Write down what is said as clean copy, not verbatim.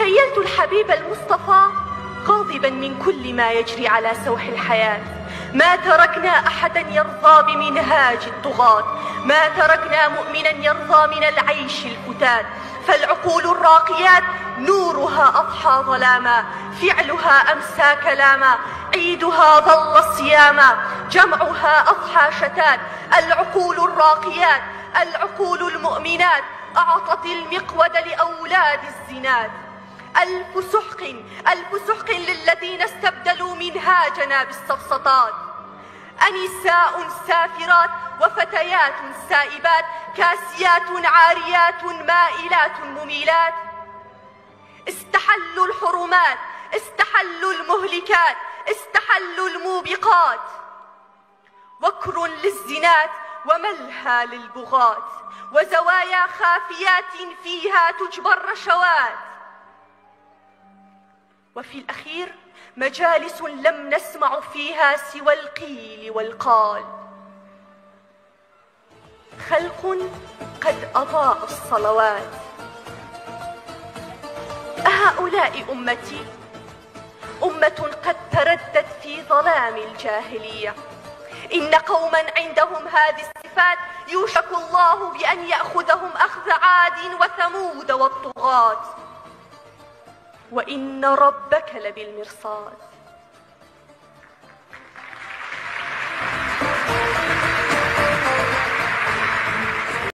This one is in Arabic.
تخيلت الحبيب المصطفى غاضبا من كل ما يجري على سوح الحياة. ما تركنا أحدا يرضى بمنهاج الطغاة، ما تركنا مؤمنا يرضى من العيش الفتات. فالعقول الراقيات نورها أضحى ظلاما، فعلها أمسى كلاما، عيدها ظل صياما، جمعها أضحى شتات. العقول الراقيات، العقول المؤمنات أعطت المقود لأولاد الزناد. ألف سحق، ألف سحق للذين استبدلوا منهاجنا بالسفسطات. أنساء سافرات وفتيات سائبات، كاسيات عاريات مائلات مميلات، استحلوا الحرمات، استحلوا المهلكات، استحلوا الموبقات. وكر للزنات وملهى للبغاة، وزوايا خافيات فيها تجبى الرشوات. وفي الأخير مجالس لم نسمع فيها سوى القيل والقال. خلق قد أضاعوا الصلوات. أهؤلاء أمتي؟ أمة قد تردت في ظلام الجاهلية. إن قوما عندهم هذه الصفات يوشك الله بأن يأخذهم أخذ عاد وثمود والطغاة، وإن ربك لبالمرصاد.